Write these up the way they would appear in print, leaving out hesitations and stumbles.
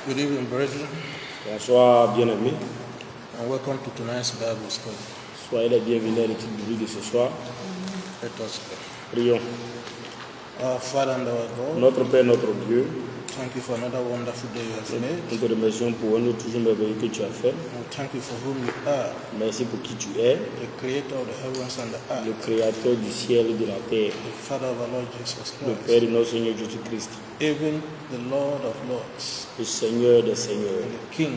Good evening, brethren, Bonsoir, bien-aimés. and welcome to tonight's Bible study. Soyez les bienvenus à l'étude biblique de ce soir. Let us pray. Prions. Our Father and our God, Notre Père, notre Dieu, thank you for another wonderful day you have made. nous te remercions pour un autre jour merveilleux que tu as fait. We thank you for whom you are, Merci pour qui tu es, the creator of the heavens and the le earth, Créateur du ciel et de la terre, the Father of our Lord Jesus le Christ, Père de notre Seigneur Jésus-Christ, even the Lord of lords, le Seigneur des seigneurs, and the King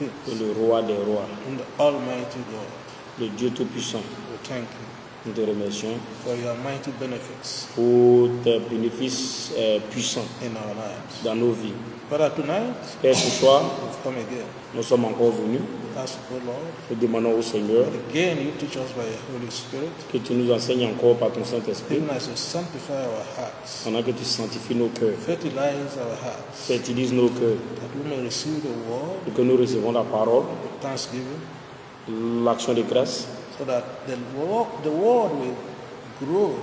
of et kings, le Roi des rois, and the Almighty God. le Dieu Tout-Puissant. We thank you Nous te remercions for your mighty benefits pour tes bénéfices puissants in our lives. dans nos vies. Father, tonight Père, ce soir, we've come again. nous sommes encore venus. Ask, O Lord, Nous demandons au Seigneur again you teach us by your Holy Spirit, que tu nous enseignes encore par ton Saint-Esprit, even as you sanctify our hearts, pendant que tu sanctifies nos cœurs, fertilize our hearts, fertilise nos cœurs, that we may receive the word pour que nous recevons la parole, with thanksgiving, l'action de grâce, so that the word will grow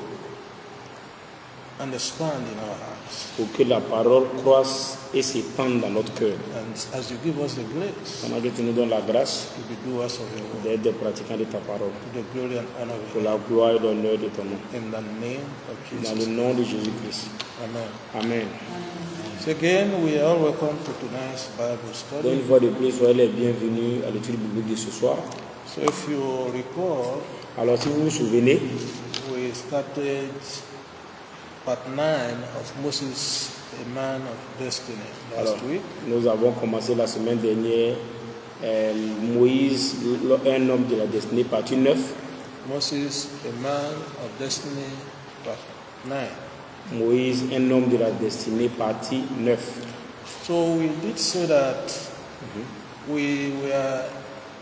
and expand in our hearts. pour que la parole croisse et s'étende dans notre cœur, And as you give us the grace pendant que tu nous donnes la grâce to be doers of your word, d'être des pratiquants de ta parole, to the glory and honor of pour your la name. gloire et l'honneur de ton nom. In the name of Dans le Jesus. nom de Jésus-Christ. Amen. Amen. So again, we are all welcome to tonight's Bible Donc study. une fois de plus, soyez les bienvenus à l'étude biblique de ce soir. So if you recall, Alors si vous vous souvenez, we started part 9 of Moses, a man of destiny, last alors, week. nous avons commencé la semaine dernière Moïse, un homme de la destinée, partie 9. Moses, a man of destiny, part 9. Moïse, un homme de la destinée, partie 9. So we did say that we were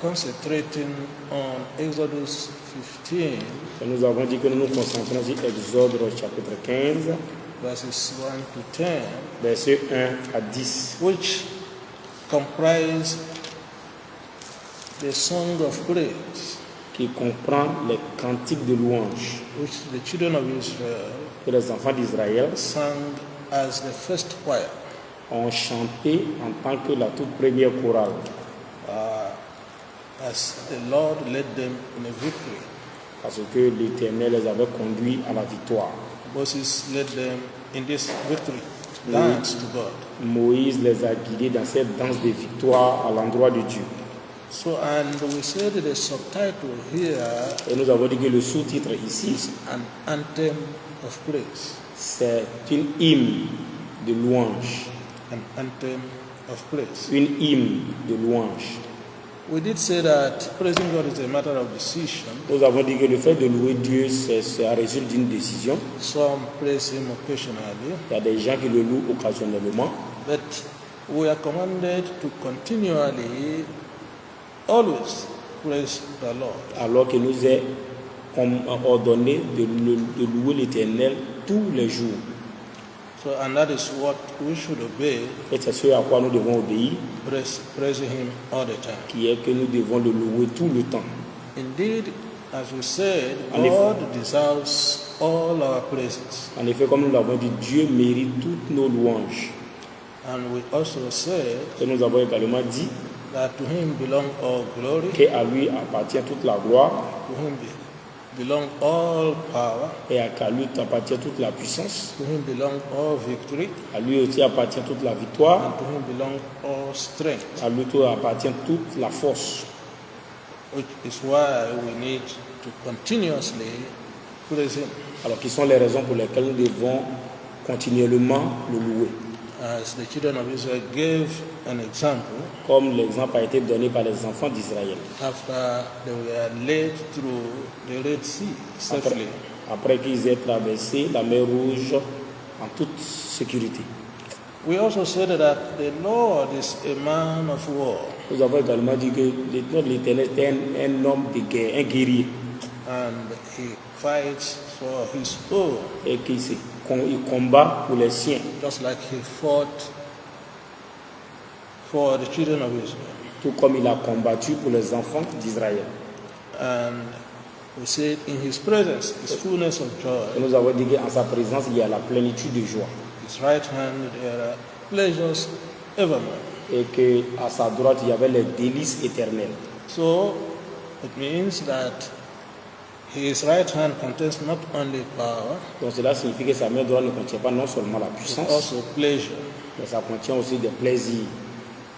concentrating on Exodus 15, Et nous avons dit que nous nous concentrons sur Exode chapitre 15, verses 1 to 10, versets 1 à 10, which comprise the song of praise, qui comprend les cantiques de louange which the children of Israel que les enfants d'Israël sang as the first choir, ont chanté en tant que la toute première chorale, as the Lord led them in a victory. parce que l'Éternel les avait conduits à la victoire. Moses led them in this victory dance to God. Moïse les a guidés dans cette danse de victoire à l'endroit de Dieu. So, and we said the subtitle here Et nous avons dit que le sous-titre ici, is an anthem of praise. c'est une hymne de louange. An anthem of praise. Une hymne de louange. We did say that praising God is a matter of decision. Nous avons dit que le fait de louer Dieu, ça résulte d'une décision. Some praise Him occasionally, Il y a des gens qui le louent occasionnellement, but we are commanded to continually, always praise the Lord. alors qu'il nous est ordonné de louer l'Éternel tous les jours. So, and that is what we should obey, Et c'est ce à quoi nous devons obéir, praising Him all the time. qui est que nous devons le louer tout le temps. Indeed, as we said, And if- God deserves all our praises. En effet, comme nous l'avons dit, Dieu mérite toutes nos louanges. And we also said Et nous avons également dit that to Him belong all glory, qu'à lui appartient toute la gloire to Him belong all power, et qu'à lui appartient toute la puissance. to Him belong all victory, À lui aussi appartient toute la victoire. and to Him belong all strength, À lui tout appartient toute la force. which is why we need to continuously praise Him. Alors, qui sont les raisons pour lesquelles nous devons continuellement le louer? As the children of Israel gave an example Comme l'exemple a été donné par les enfants d'Israël. after they were led through the Red Sea safely. Après qu'ils aient traversé la mer Rouge en toute sécurité. We also said that the Lord is a man of war, Nous avons également dit que l'Éternel est un homme de guerre, un guerrier, and He fights for His own, et qu'il il combat pour les siens, just like He fought for the children of Israel. tout comme il a combattu pour les enfants d'Israël. And we said in His presence is fullness of Et joy. nous avons dit qu'en sa présence, il y a la plénitude de joie. His right hand there are pleasures evermore. et qu'à sa droite, il y avait les délices éternelles. So it means that his right hand contains not only power, Donc cela signifie que sa main droite ne contient pas non seulement la but puissance, also pleasure, mais ça contient aussi des plaisirs,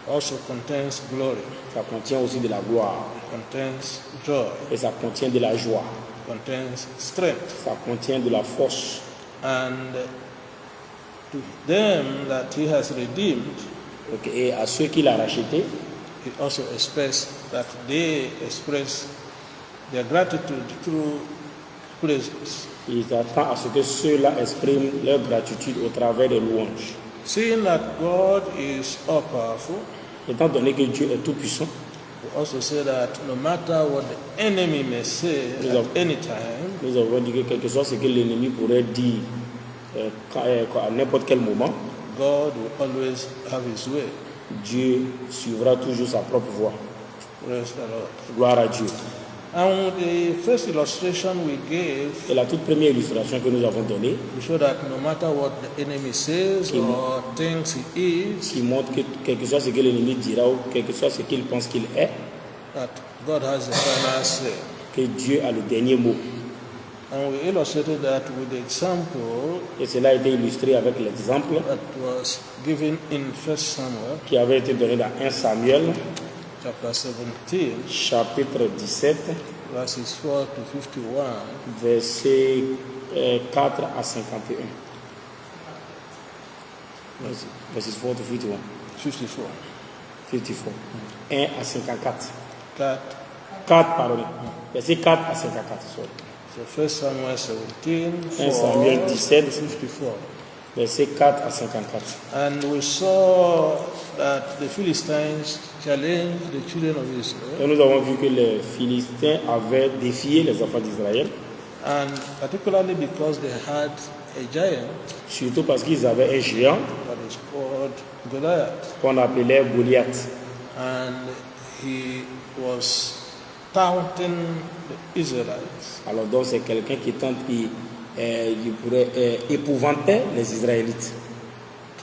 also contains glory, ça contient aussi de la gloire, contains joy, et ça contient de la joie, contains strength. ça contient de la force. And to them that he has redeemed, Ok, et à ceux qu'il a rachetés, he also expects that they express their gratitude through praises. il attend à ce que ceux-là expriment leur gratitude au travers des louanges. Seeing that God is all powerful, Étant donné que Dieu est tout-puissant, we also say that no matter what the enemy may say at any time, nous avons dit que quel que soit ce que l'ennemi pourrait dire à n'importe quel moment, God will always have his way. Dieu suivra toujours sa propre voie. Praise the Lord. Gloire à Dieu. And the first illustration we gave, Et la toute première illustration que nous avons donnée, we show that no matter what the enemy says or thinks he is, qui montre que quel que soit ce que l'ennemi dira ou quel que soit ce qu'il pense qu'il est, that God has the final say. que Dieu a le dernier mot. And we illustrated that with the example Et cela a été illustré avec l'exemple that was given in 1 Samuel qui avait été donné dans 1 Samuel, chapter 17, chapitre 17, verses 4 to 51. versets 4 à 51. Verses 4 to 51. 54. 54. 1 à 54. 4. 4, pardon. Verset 4 à 54. Sorry. So 1 Samuel 17, 1 Samuel 4 17, to 54. verset 4 à 54. And we saw that the Philistines challenged the children of Israel, Et nous avons vu que les Philistins avaient défié les enfants d'Israël, and particularly because they had a giant surtout parce qu'ils avaient un géant that is called Goliath, qu'on appelait Goliath. and he was taunting the Israelites. Alors donc c'est quelqu'un qui tente, il pourrait épouvanter les Israélites.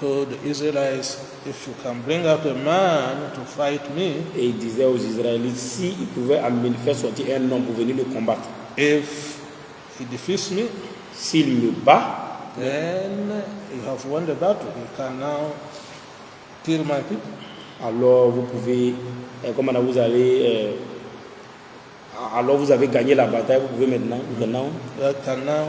Told the Israelites, if you can bring out a man to fight me, Et il disait aux Israélites, si il pouvait faire sortir un homme pour venir le combattre, if he defeats me, s'il me bat, then you have won the battle. You can now kill my people. alors vous pouvez, alors vous avez gagné la bataille, vous pouvez maintenant You can now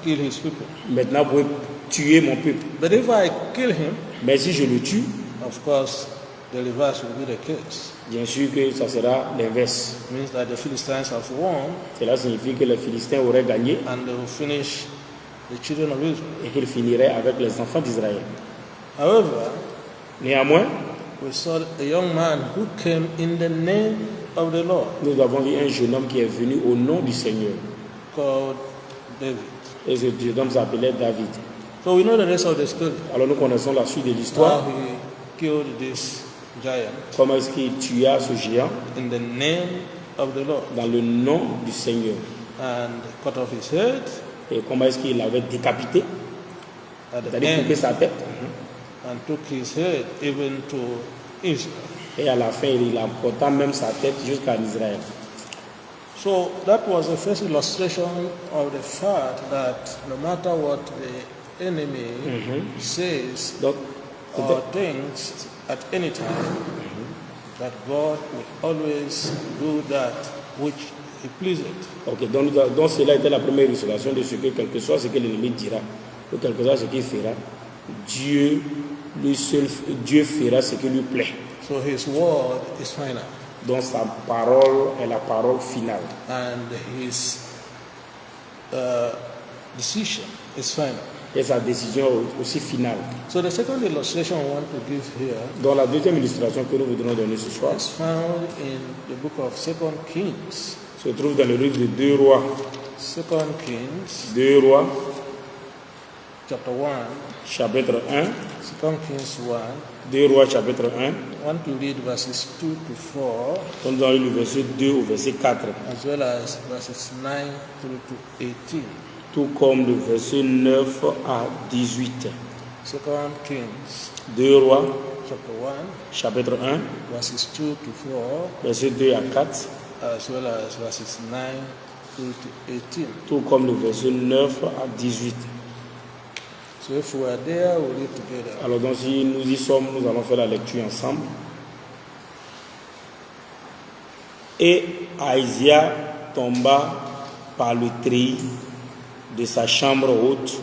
kill his people. vous pouvez tuer mon peuple. But if I kill him, Mais si je le tue, of course, the reverse will be the case. bien sûr que ça sera l'inverse. It means that the Philistines have won Cela signifie que les Philistins auraient gagné and they will finish the children of Israel. et qu'ils finiraient avec les enfants d'Israël. However, Néanmoins, we saw a young man who came in the name of the Lord, nous avons vu un jeune homme qui est venu au nom du Seigneur. called David. Et ce jeune homme s'appelait David. So we know the rest of the story. Alors nous connaissons la suite de How l'histoire. he killed this giant Comment est-ce qu'il tua ce géant in the name of the Lord dans le nom du Seigneur. and cut off his head Et comment est-ce qu'il l'avait décapité, at the c'est-à-dire coupé end sa tête. and took his head even to Israel. Et à la fin, il emporta même sa tête jusqu'en Israël. So that was the first illustration of the fact that no matter what the enemy says Donc, or thinks at any time, that God will always do that which he pleased. ok, donc cela était la première illustration de ce que, quel que soit ce que l'ennemi dira, ou quel que soit ce qu'il fera, Dieu fera ce qui lui plaît. So his word is final, Donc sa parole est la parole finale. and his decision is final. Et sa décision est aussi finale. So the second illustration I want to give here Donc la deuxième illustration que nous voudrons donner ce soir is found in the book of 2 Kings. se trouve dans le livre de 2 Rois. 2 Kings 2 Rois, chapter 1, chapitre 1. 2 Kings 1. 2 Rois, chapitre 1. I want to read verses 2 to 4, Nous allons lire le verset 2 au verset 4. as well as verses 9 through to 18. Tout comme le verset 9 à 18. 2 Kings 2 Rois, chapter 1, chapitre 1, verses 2 to 4, versets 2 à 4, as well as verses 9 through to 18. tout comme le verset 9 à 18. So if we are there, we'll read together. Alors donc si nous y sommes, nous allons faire la lecture ensemble. Et Aïsia tomba par le treillis de sa chambre haute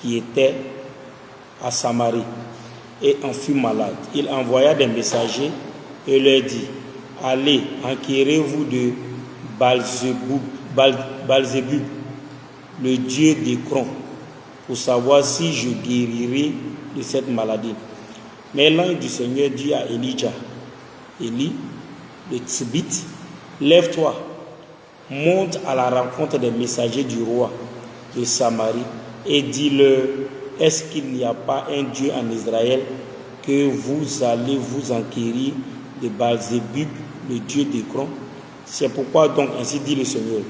qui était à Samarie et en fut malade. Il envoya des messagers et leur dit: allez, enquérez-vous de Balzébub, le dieu d'Écron, pour savoir si je guérirai de cette maladie. Mais l'ange du Seigneur dit à Elijah, Élie, le Tishbite, lève-toi, monte à la rencontre des messagers du roi de Samarie et dis-leur: est-ce qu'il n'y a pas un Dieu en Israël que vous allez vous enquérir de Balzébub, le dieu d'Écron? C'est pourquoi donc, ainsi dit le Seigneur,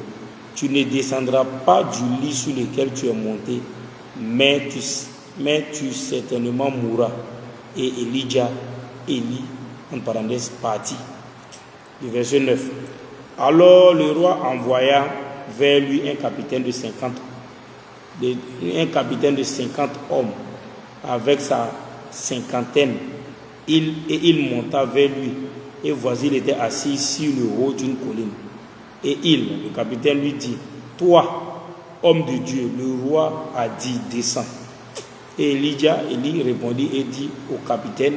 tu ne descendras pas du lit sur lequel tu es monté, mais tu certainement mourras. Et Elijah, Élie, en parenthèse, partit. Le verset 9. Alors le roi envoya vers lui un capitaine de 50 hommes avec sa cinquantaine. Il monta vers lui, et voici, il était assis sur le haut d'une colline. Et le capitaine lui dit: toi, homme de Dieu, le roi a dit, descends. Et Élie répondit et dit au capitaine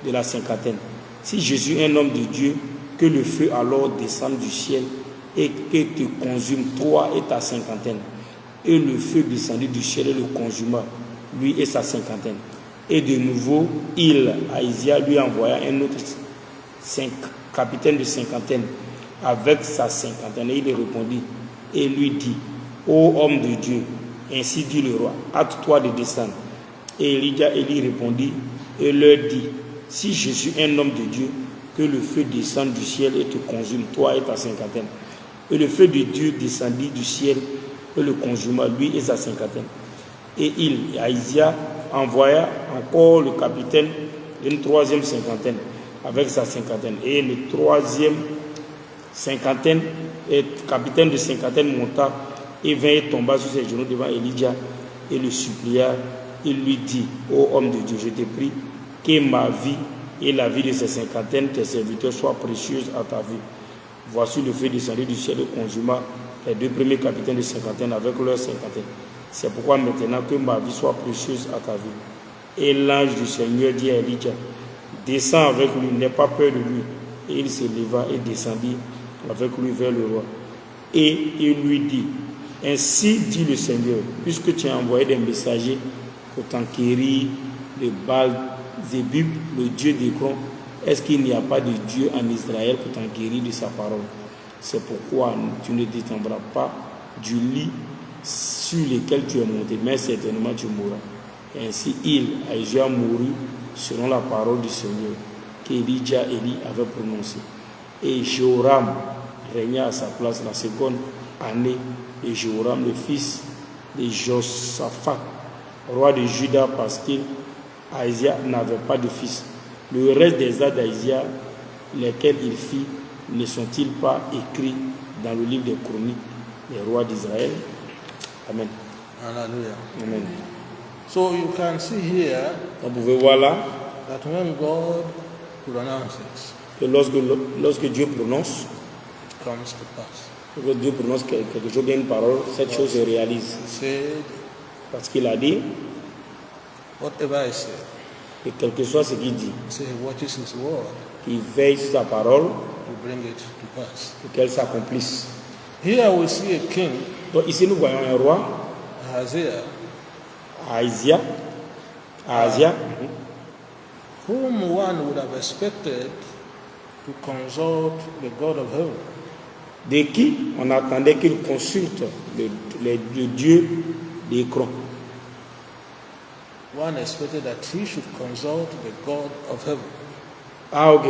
de la cinquantaine: si je suis un homme de Dieu, que le feu alors descende du ciel et que te consume toi et ta cinquantaine. Et le feu descendit du ciel et le consuma, lui et sa cinquantaine. Et de nouveau, Aïsia, lui envoya un autre capitaine de cinquantaine avec sa cinquantaine. Et il répondit et lui dit: ô homme de Dieu, ainsi dit le roi, hâte-toi de descendre. Et Élie répondit et leur dit: si je suis un homme de Dieu, que le feu descende du ciel et te consume, toi et ta cinquantaine. Et le feu de Dieu descendit du ciel et le consuma, lui et sa cinquantaine. Et Aïsia, envoya encore le capitaine d'une troisième cinquantaine avec sa cinquantaine. Et le troisième capitaine de cinquantaine monta et vint et tomba sur ses genoux devant Elijah et le supplia. Il lui dit: ô homme de Dieu, je te prie que ma vie et la vie de ces cinquantaines, tes serviteurs, soient précieuses à ta vue. Voici le feu descendu du ciel et consuma les deux premiers capitaines de cinquantaine avec leurs cinquantaine. C'est pourquoi maintenant que ma vie soit précieuse à ta vue. Et l'ange du Seigneur dit à Elijah: descends avec lui, n'aie pas peur de lui. Et il se leva et descendit avec lui vers le roi. Et il lui dit: ainsi dit le Seigneur, puisque tu as envoyé des messagers pour t'enquérir de Balzébub, le dieu d'Écron, est-ce qu'il n'y a pas de Dieu en Israël pour t'enquérir de sa parole? C'est pourquoi tu ne descendras pas du lit sur lequel tu es monté, mais certainement tu mourras. Et ainsi Aïsia mourut selon la parole du Seigneur qu'Élie avait prononcée. Et Jéhoram régna à sa place la seconde année, et Jéhoram, le fils de Josaphat, roi de Juda, parce qu'Aïsia n'avait pas de fils. Le reste des actes d'Aïsia, lesquels il fit, ne sont-ils pas écrits dans le livre des chroniques des rois d'Israël? Amen. Hallelujah. Amen. So you can see here Vous pouvez voir là that when God pronounces, que lorsque Dieu prononce, it comes to pass. lorsque Dieu prononce quelque chose, bien une parole, cette chose se réalise. He said, Parce qu'il a dit, whatever I say, et quel que soit ce qu'il dit, he watches his word qu'il veille sur sa parole to bring it to pass. pour qu'elle s'accomplisse. Here we see a king, Donc ici nous voyons un roi, Ahaziah, Ahaziah, whom one would have expected to consult the God of heaven. de qui on attendait qu'il consulte le Dieu d'Écron. One expected that he should consult the God of heaven. Ah ok.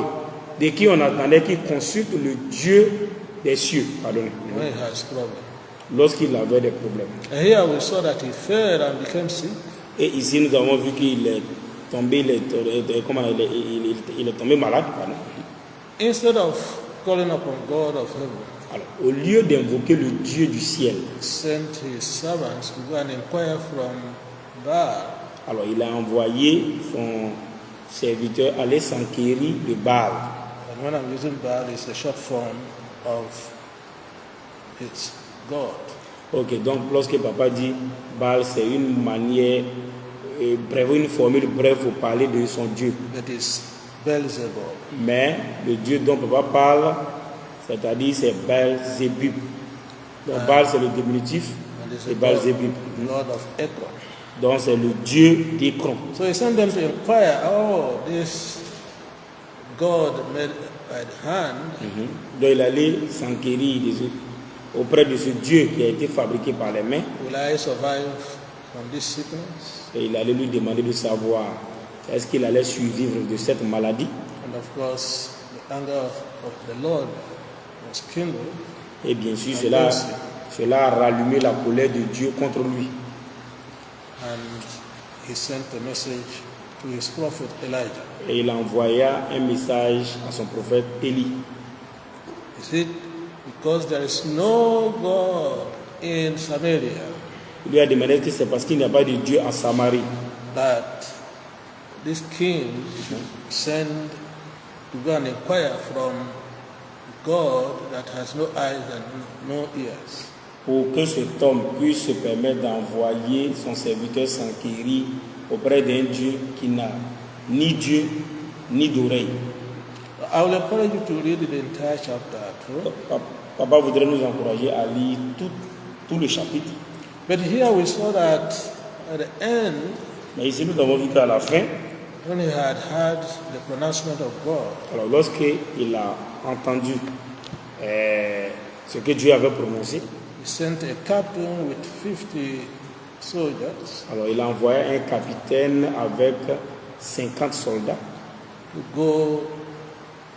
De qui on attendait qu'il consulte le Dieu des cieux, pardon, When he has problem. lorsqu'il avait des problèmes. And here we saw that he fell and became sick. Et ici nous avons vu qu'il est tombé, il est tombé malade. Pardon. Instead of calling upon God of heaven, Alors, au lieu d'invoquer le Dieu du ciel, he sent his servants to go and inquire from Baal. alors il a envoyé son serviteur aller s'enquérir de Baal. And when I'm using Baal, it's a short form of its God. Ok, donc lorsque papa dit Baal, c'est une manière brève, une formule brève pour parler de son Dieu. That is Beelzebub. Mais le Dieu dont papa parle, c'est-à-dire c'est Baal-Zébub. Donc Baal c'est le diminutif And it's et a Baal-Zébub. Lord of Ekron. Donc c'est le Dieu d'Écron. So he sent them to inquire, oh, this God made by the hand, Donc il allait s'enquérir auprès de ce Dieu qui a été fabriqué par les mains. will I survive from this sickness? Et il allait lui demander de savoir est-ce qu'il allait survivre de cette maladie. And of course, the anger of the Lord was kindled. Et bien sûr, cela a rallumé la colère de Dieu contre lui. And he sent a message to his prophet Elijah. Et il envoya un message à son prophète Élie. He said, because there is no God in Samaria, Il lui a demandé que c'est parce qu'il n'y a pas de Dieu en Samarie that this king should send to go and inquire from God that has no eyes and no ears. pour que cet homme puisse se permettre d'envoyer son serviteur s'enquérir auprès d'un Dieu qui n'a ni Dieu ni d'oreille. I will encourage you to read the entire chapter through. Papa voudrait nous encourager à lire tout le chapitre. But here we saw that at the end, Mais ici, nous avons vu qu'à la fin, when he had heard the pronouncement of God, alors lorsqu'il a entendu ce que Dieu avait prononcé, he sent a captain with 50 soldiers alors il a envoyé un capitaine avec 50 soldats to go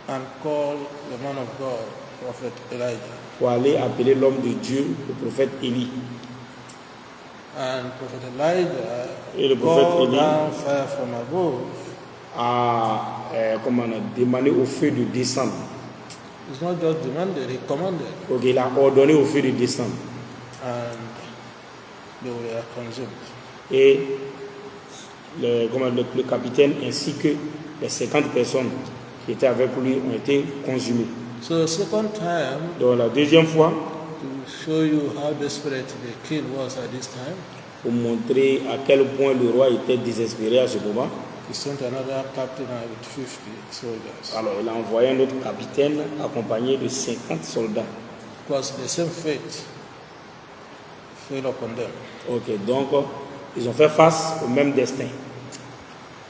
and call the man of God, Prophet Elijah. pour aller appeler l'homme de Dieu, le prophète Élie. And Prophet Elijah Et le prophète called Élie down fire from above. a demandé au feu de descendre. It's not just demanded, he commanded, Donc il a ordonné au feu de descendre. and they were consumed. Et le capitaine ainsi que les 50 personnes qui étaient avec lui ont été consumées. So, second time, Donc la deuxième fois, to show you how desperate the king was at this time, pour montrer à quel point le roi était désespéré à ce moment, he sent another captain with 50 soldiers. alors il a envoyé un autre capitaine accompagné de 50 soldats. Because the same fate fell upon them. Ok, donc ils ont fait face au même destin.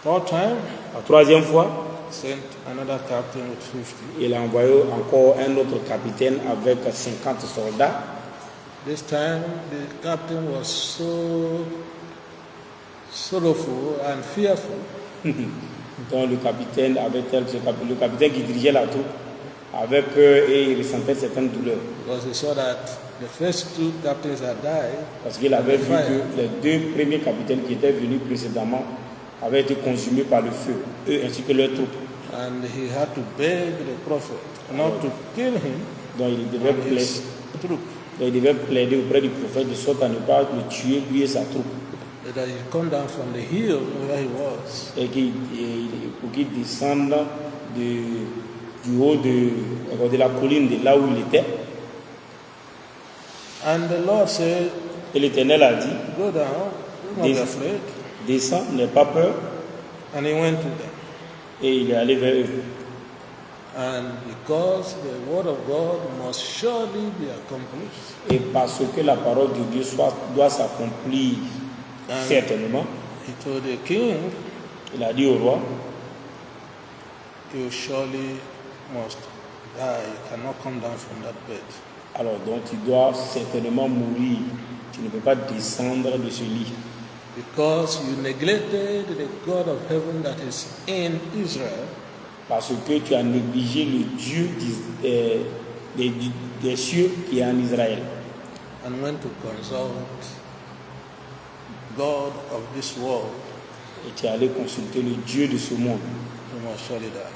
Third time, La troisième fois, sent another captain with 50. il a envoyé encore un autre capitaine avec 50 soldats. This time, the captain was so sorrowful and fearful Donc le capitaine le capitaine qui dirigeait la troupe avait peur et il ressentait certaines douleurs. because he saw that the first two captains had died. Parce qu'il avait vu que les deux premiers capitaines qui étaient venus précédemment avaient été consumés par le feu, eux ainsi que leurs troupes. And he had to beg the prophet not to kill him Donc il devait plaider auprès du prophète de sorte à ne pas le tuer, lui et sa troupe. but that he come down from the hill where he was Et pour qu'il descende du haut de la colline de là où il était. and the Lord said, Et l'Éternel a dit, go down, do not be afraid. descends, n'aie pas peur. And he went to them. Et il est allé vers eux. And because the word of God must surely be accomplished, Et parce que la parole de Dieu doit s'accomplir certainement, he told the king, il a dit au roi, you surely must die. You cannot come down from that bed. alors donc tu dois certainement mourir. Tu ne peux pas descendre de ce lit. Because you neglected the God of heaven that is in Israel, Parce que tu as négligé le Dieu des cieux qui est en Israël. and went to consult God of this world et tu es allé consulter le Dieu de ce monde, you must surely die.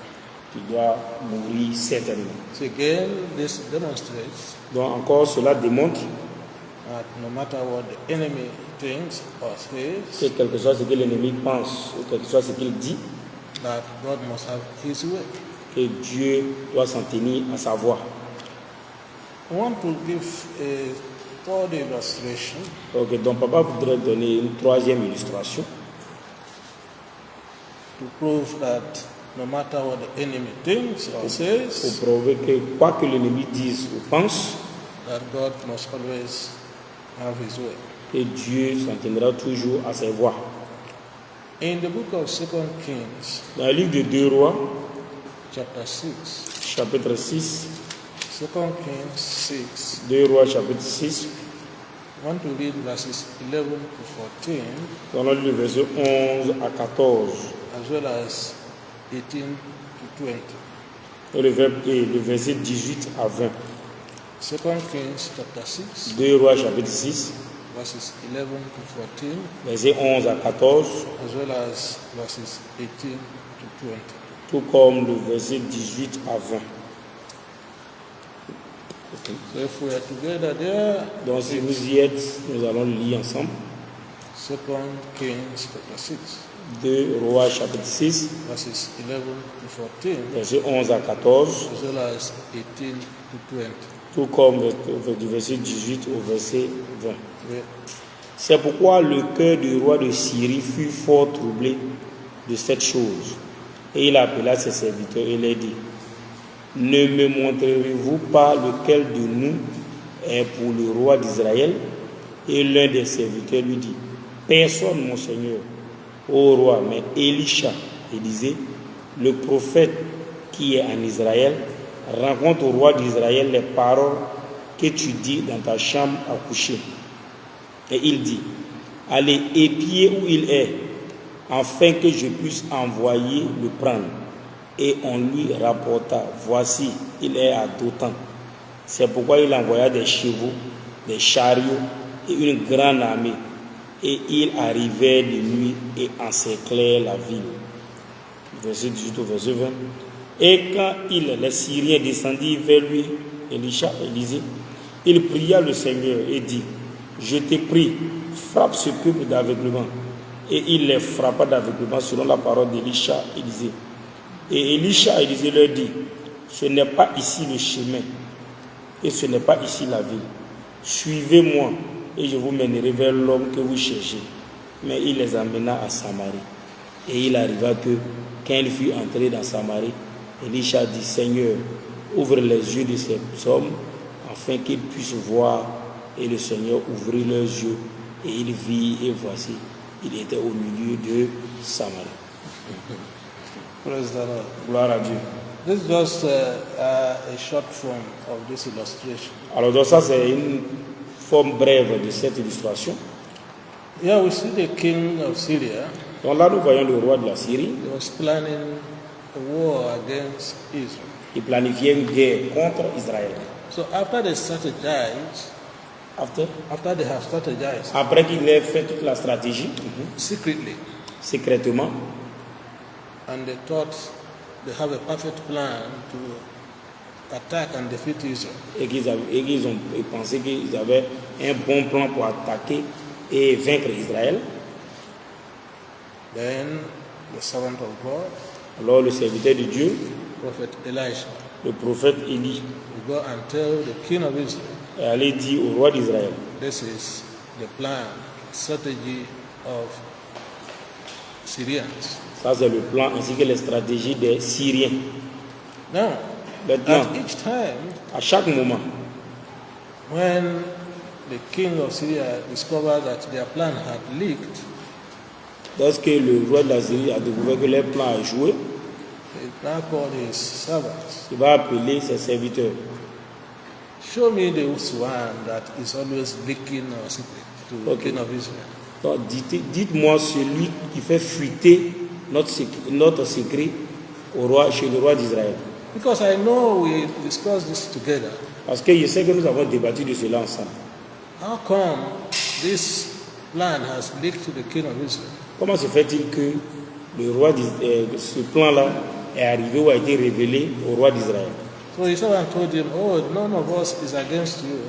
tu dois mourir certainement. So again, this demonstrates Donc encore, cela démontre that no matter what the enemy thinks or says, que quel que soit ce que l'ennemi pense, ou quel que soit ce qu'il dit, that God must have his way. que Dieu doit s'en tenir à sa voix. I want to give a third illustration Ok, donc papa voudrait donner une troisième illustration to prove that no matter what the enemy thinks or pour says, prouver que quoi que l'ennemi dise ou pense, that God must always have his way. que Dieu s'en tiendra toujours à ses voix. In the book of 2 Kings, Dans le livre de 2 Rois, chapter 6, chapitre 6, 2 Kings 6, 2 Rois, chapitre 6, I want to read verses 11 to 14, dans le verset 11 à 14, as well as 18 to 20. et le verset 18 à 20. 2 Kings chapter 6, 2 Rois, chapitre 6, verses 11 to 14, verset 11 à 14, as well as verses 18 to 20. tout comme le verset 18 à 20. So if we are together there, Donc si vous y êtes, nous allons le lire ensemble. 2 Kings chapter 6, 2 Rois, chapitre 6, verses 11 to 14, verset 11 à 14, as well as 18 to 20. tout comme du verset 18 au verset 20. We- C'est pourquoi le cœur du roi de Syrie fut fort troublé de cette chose. Et il appela ses serviteurs et leur dit, ne me montrerez-vous pas lequel de nous est pour le roi d'Israël? Et l'un des serviteurs lui dit, personne, mon Seigneur, ô roi, mais Élisha, il disait, le prophète qui est en Israël, rencontre au roi d'Israël les paroles que tu dis dans ta chambre à coucher. Et il dit, allez épier où il est, afin que je puisse envoyer le prendre. Et on lui rapporta, voici, il est à d'autant. C'est pourquoi il envoya des chevaux, des chariots et une grande armée. Et ils arrivèrent de nuit et encerclèrent la ville. Verset 18 au verset 20. Et quand les Syriens descendirent vers lui, Élisée, il pria le Seigneur et dit, je te prie, frappe ce peuple d'aveuglement. Et il les frappa d'aveuglement selon la parole d'Élisha, Élisée. Et Élisha, Élisée leur dit, ce n'est pas ici le chemin et ce n'est pas ici la ville. Suivez-moi et je vous mènerai vers l'homme que vous cherchez. Mais il les amena à Samarie. Et il arriva que, quand il fut entré dans Samarie, Élisha dit, Seigneur, ouvre les yeux de ces hommes afin qu'ils puissent voir. Et le Seigneur ouvrit leurs yeux et il vit et voici, il était au milieu de Samarie. Praise the Lord. Gloire à Dieu. This is just a short form of this illustration. Alors donc ça c'est une forme brève de cette illustration. Here we see the king of Syria. Donc là nous voyons le roi de la Syrie. He was planning a war against Israel. Il planifiait une guerre contre Israël. So after they strategized, after they have strategized Après qu'il ait fait toute la stratégie, secretly, secrètement, and they thought they have a perfect plan to attack and defeat Israel, et qu'ils ont pensé qu'ils avaient un bon plan pour attaquer et vaincre Israël, then the servant of God, alors le serviteur de Dieu, Prophet Elisha, le prophète Élie, will go and tell the king of Israel, est allé dire au roi d'Israël, this is the plan, strategy of Syrians. ça c'est le plan ainsi que les stratégies des Syriens. Now, Maintenant, at each time à chaque moment, when the king of Syria discovered that their plan had leaked, lorsque le roi de la Syrie a découvert que leur plan a échoué, he now called his servants. il va appeler ses serviteurs. Show me the one that is always leaking our secret to the king of Israel. Donc, dites-moi celui qui fait fuiter notre secret chez le roi d'Israël. Because I know we discussed this together. Parce que je sais que nous avons débattu de cela ensemble. How come this plan has leaked to the king of Israel? comment se fait-il que le roi ce plan-là est arrivé ou a été révélé au roi d'Israël? So his servant told him, oh, none of us is against you.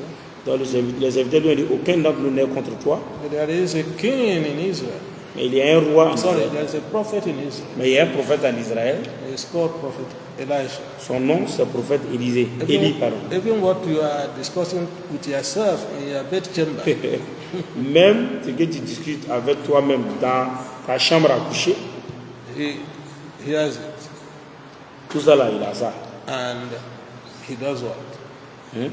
Donc les serviteurs lui ont dit, aucun d'entre nous n'est contre toi. But there is a king in Israel. Mais il y a un roi en Sorry, Israël. there is a prophet in Israel. Mais il y a un prophète en Israël. He is called Prophet Elisha. Son nom, c'est prophète Élie, pardon. Even what you are discussing with yourself in your bedchamber, Même ce que tu discutes avec toi-même dans ta chambre à coucher, he has it. tout ça là, il a ça. And he does what? Hein?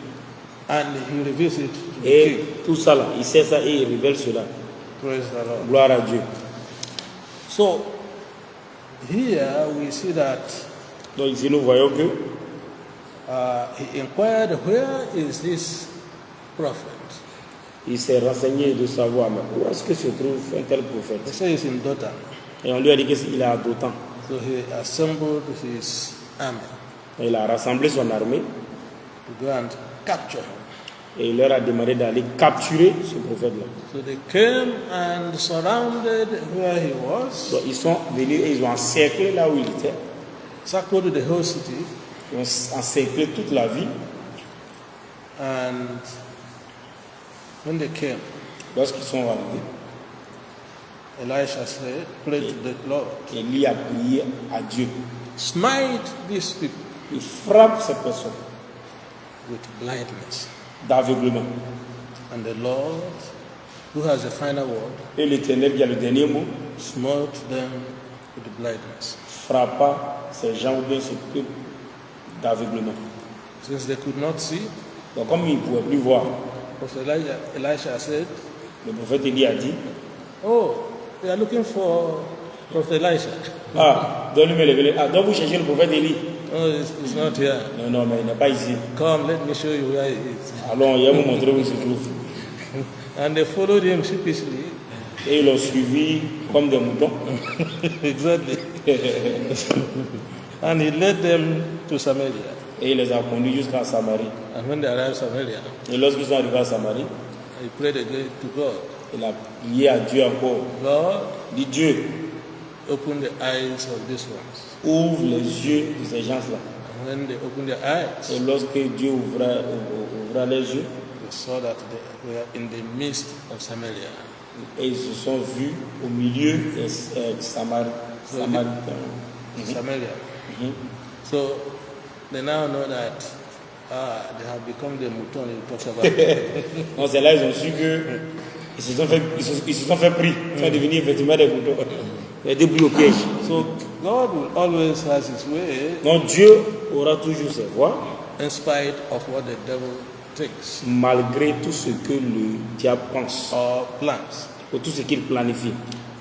And he reveals it to the Et king. tout ça là, il sait ça et il révèle cela. Praise the Lord. Gloire à Dieu. So here we see that Donc ici nous voyons que he inquired, where is this prophet? il s'est renseigné de savoir mais où est-ce que se trouve un tel They prophète. say he's in Dothan. Et on lui a dit qu'il est à Dothan. So he assembled his army Et il a rassemblé son armée to go and capture him. et il leur a demandé d'aller capturer ce prophète-là. So they came and surrounded where he was, Donc ils sont venus et ils ont encerclé là où il était. circled the whole city, Ils ont encerclé toute la ville. and when they came, Lorsqu'ils sont arrivés, Elisha said, pray to the Lord, Élie a prié à Dieu. smite these people Il frappe ces personnes with blindness. d'aveuglement. And the Lord, who has the final word, Et l'Éternel qui a le dernier mot smote them with blindness. frappa ces gens ou bien ce peuple d'aveuglement. Since they could not see, Donc comme ils ne pouvaient plus voir, Prophet Elisha said, le prophète Élie a dit, oh, they are looking for Prophet Elisha. ah, donne-lui les vélés. Ah, donc vous cherchez le prophète Élie? Oh, it's not here. Non, non, mais il n'est pas ici. Come, let me show you where he is. Allons, il va vous montrer où il se trouve. And they followed him sheepishly. Et ils l'ont suivi comme des moutons. Exactly. And he led them to Samaria. Et il les a conduits jusqu'à Samarie. And when they arrived at Samaria, Et lorsqu'ils sont arrivés à Samarie, he prayed again to God. il a prié à Dieu encore. Lord, Dit Dieu, open the eyes of these ones. ouvre les yeux de ces gens-là. And when they opened their eyes, Et lorsque Dieu ouvra les yeux, they saw that they were in the midst of Samaria. et ils se sont vus au milieu des Samaritains. Samaria. Mhm. So they now know that they have become the mouton you talked about. Donc c'est là ils ont su que ils se sont fait pris. Ils sont devenus effectivement des moutons. Il y a des bruits au piège. So God will always has his way Donc Dieu aura toujours ses voies, in spite of what the devil thinks malgré tout ce que le diable pense, or plans. ou tout ce qu'il planifie.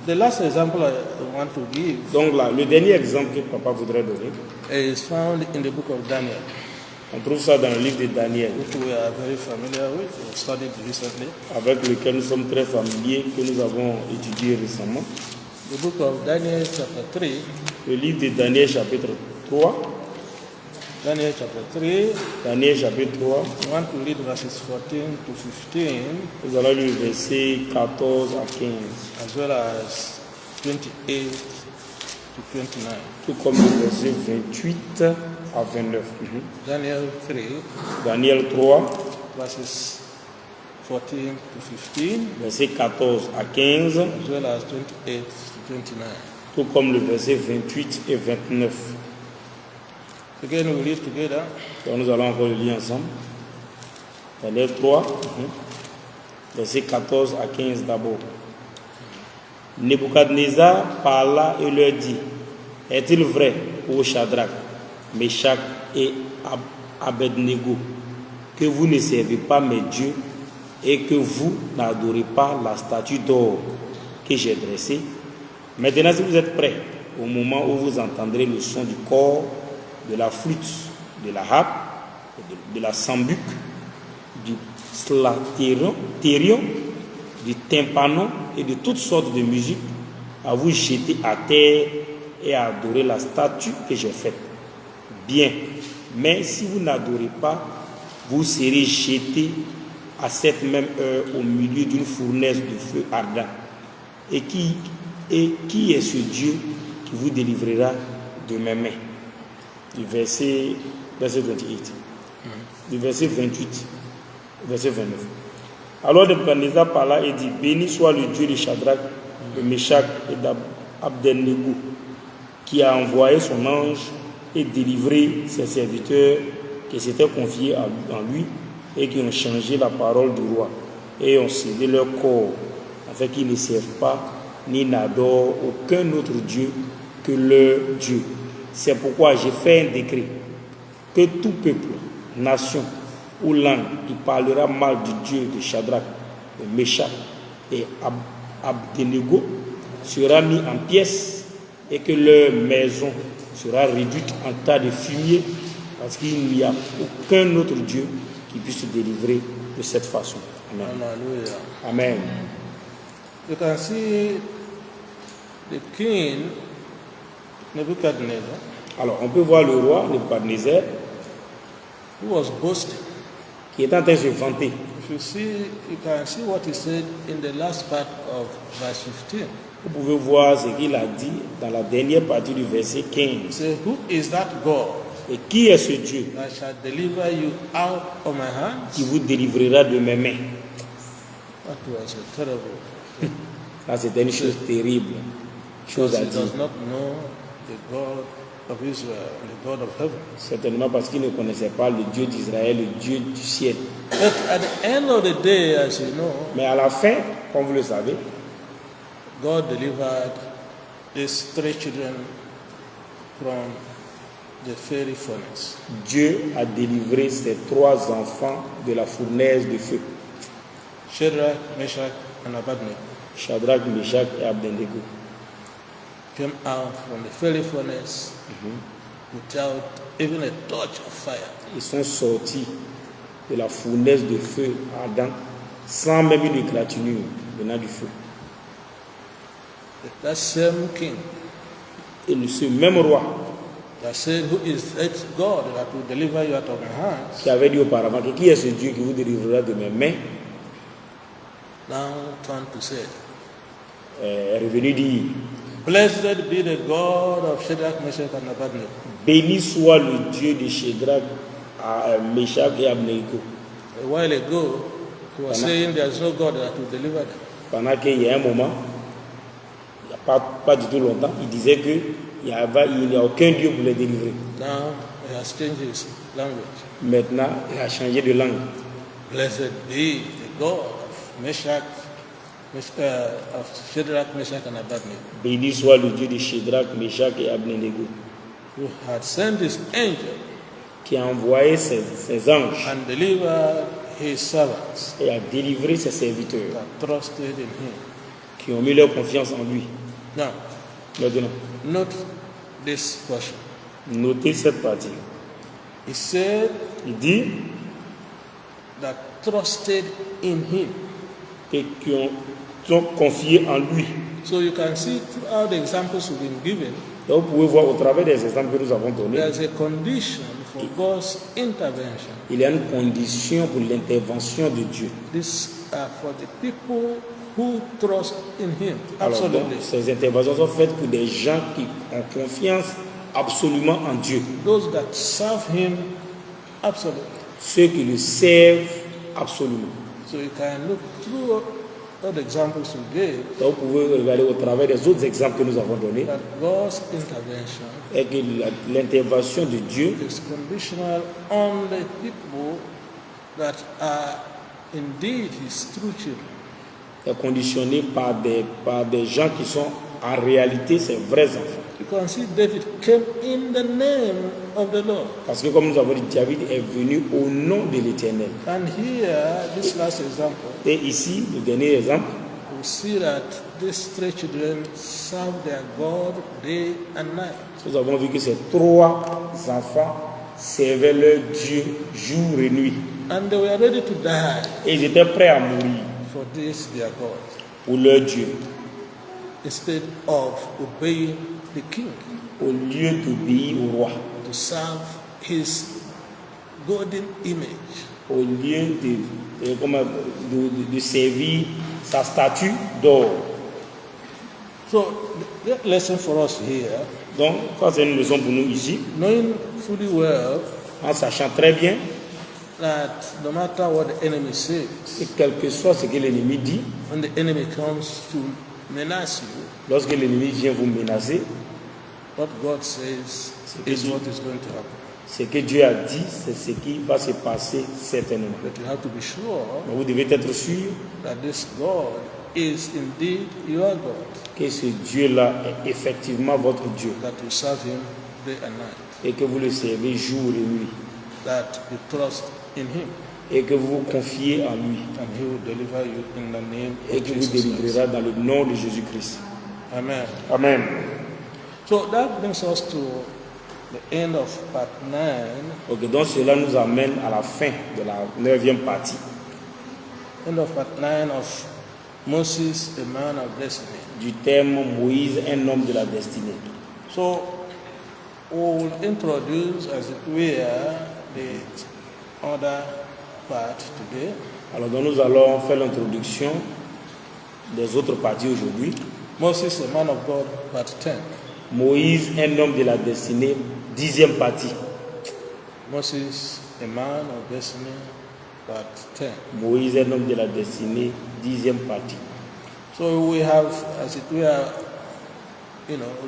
The last example I want to give Donc là, le dernier exemple que papa voudrait donner, is found in the book of Daniel, on trouve ça dans le livre de Daniel, which we are very familiar with, we studied recently. avec lequel nous sommes très familiers, que nous avons étudié récemment. The book of Daniel chapter 3, Le livre de Daniel chapitre 3, Daniel chapter 3, Daniel chapitre 3, I want to read verses 14 to 15, nous allons lire le verset 14 à 15, as well as 28 to 29. tout comme le verset 28 à 29. Daniel 3, Daniel 3, verses 14 to 15, verset 14 à 15, as well as 28 to 29. tout comme le verset 28 et 29. Again, we read together. Donc nous allons encore le lire ensemble. Daniel 3, verset 14 à 15 d'abord. Nebuchadnezzar parla et leur dit, est-il vrai, ô Shadrach, Meshach et Abednego, que vous ne servez pas mes dieux et que vous n'adorez pas la statue d'or que j'ai dressée? Maintenant, si vous êtes prêts, au moment où vous entendrez le son du corps, de la flûte, de la harpe, de la sambuc, du slatérion, du tympanon et de toutes sortes de musique, à vous jeter à terre et à adorer la statue que j'ai faite. Bien, mais si vous n'adorez pas, vous serez jetés à cette même heure au milieu d'une fournaise de feu ardent, et qui Et qui est ce Dieu qui vous délivrera de mes mains? Du verset 28. Du verset 28, verset 29. Alors Nebuchadnezzar parla et dit, béni soit le Dieu de Shadrach, de Meshach et d'Abednego, qui a envoyé son ange et délivré ses serviteurs qui s'étaient confiés en lui et qui ont changé la parole du roi et ont scellé leur corps afin qu'ils ne servent pas ni n'adorent aucun autre Dieu que leur Dieu. C'est pourquoi j'ai fait un décret que tout peuple, nation ou langue qui parlera mal du Dieu de Shadrach, de Meshach et Abednego sera mis en pièces et que leur maison sera réduite en tas de fumier, parce qu'il n'y a aucun autre Dieu qui puisse se délivrer de cette façon. Amen. Hallelujah. Amen. You can see the king Nebuchadnezzar, Alors, on peut voir le roi Nebuchadnezzar who was boasting. qui est en train de se vanter. You can see what he said in the last part of verse 15. Vous pouvez voir ce qu'il a dit dans la dernière partie du verset 15. Say, who is that God Et qui est ce Dieu that shall deliver you out of my hands? qui vous délivrera de mes mains? That was a terrible. Ça, c'était une chose terrible. Chose Because à he dire. does not know the God of Israel, the God of heaven. Certainement parce qu'il ne connaissait pas le Dieu d'Israël, le Dieu du ciel. But at the end of the day, as you know, Mais à la fin, comme vous le savez, God delivered these three children from the fiery furnace. Dieu a délivré ses 3 enfants de la fournaise de feu. Shadrach, Meshach, and Abednego Shadrach, Meshach et Abednego came out from the fiery furnace without even a touch of fire. Ils sont sortis de la fournaise de feu ardent sans même une égratignure venant du feu. That same king Et ce même roi that said, who is that God that will deliver you out of my hands, qui avait dit auparavant que qui est ce Dieu qui vous délivrera de mes mains, now turned to say, est revenu dire, blessed be the God of Shadrach, Meshach, and Abednego. béni soit le Dieu de Shadrach, Meshach et Abednego. A while ago, he was saying there is no God that will deliver them. Pendant qu'il y a un moment, il n'y a pas du tout longtemps, il disait qu'il n'y a aucun Dieu pour les délivrer. Now he has changed his language. Maintenant, il a changé de langue. Blessed be the God of of Shadrach, Meshach, and Abednego, Béni soit le Dieu de Shadrach, Meshach et Abednego, who had sent his angel qui a envoyé ses anges and delivered his servants et a délivré ses serviteurs that trusted in him. qui ont mis leur confiance en lui. Now, Maintenant, note this portion. notez cette partie. He said Il dit that trusted in him. et qui sont confiés en lui. So you can see throughout the examples we've been given, Donc, vous pouvez voir au travers des exemples que nous avons donnés, there's a condition for God's intervention. il y a une condition pour l'intervention de Dieu. These are for the people who trust in him. Alors, donc, Absolutely. ces interventions sont faites pour des gens qui ont confiance absolument en Dieu. Those that serve him, absolutely. Ceux qui le servent absolument. So you can look through all the examples we gave, Donc, vous pouvez regarder au travers des autres exemples que nous avons donnés, that God's intervention et que l'intervention de Dieu is conditional on the people that are indeed his true children. est conditionnée par des gens qui sont en réalité ses vrais enfants. You can see David came in the name of the Lord. Parce que comme nous avons dit, David est venu au nom de l'Éternel. And here, this last example, Et ici, le dernier exemple, we see that these three children serve their God day and night. nous avons vu que ces 3 enfants servaient leur Dieu jour et nuit. And they were ready to die Et ils étaient prêts à mourir for this their God, pour leur Dieu, instead of obeying the king, au lieu d'obéir au roi, to serve his golden image. au lieu de servir sa statue d'or. So the lesson for us here, Donc, ça c'est une leçon pour nous ici, knowing fully well en sachant très bien that no matter what the enemy says, que quel que soit ce que l'ennemi dit, when the enemy comes to menace you, lorsque l'ennemi vient vous menacer, what God says is what is going to happen. ce que Dieu a dit, c'est ce qui va se passer certainement. But you have to be sure Mais vous devez être sûr that this God is indeed your God, que ce Dieu-là est effectivement votre Dieu that you serve him day and night, et que vous le servez jour et nuit that you trust in him, et que vous vous confiez en lui and he will deliver you in the name et of qu'il vous Jesus Christ. délivrera dans le nom de Jésus-Christ. Amen. Amen. So that brings us to the end of part 9, Ok, donc cela nous amène à la fin de la 9e partie. end of part 9 of Moses, a man of destiny. Du thème Moïse, un homme de la destinée. So we will introduce, as it were, the other part today. Alors donc nous allons faire l'introduction des autres parties aujourd'hui. Moses, a man of God, part 10. Moïse, un homme de la destinée, 10e partie. Moses, a man of destiny, part 10. Moïse, un homme de la destinée, 10e partie. So we have, as it were,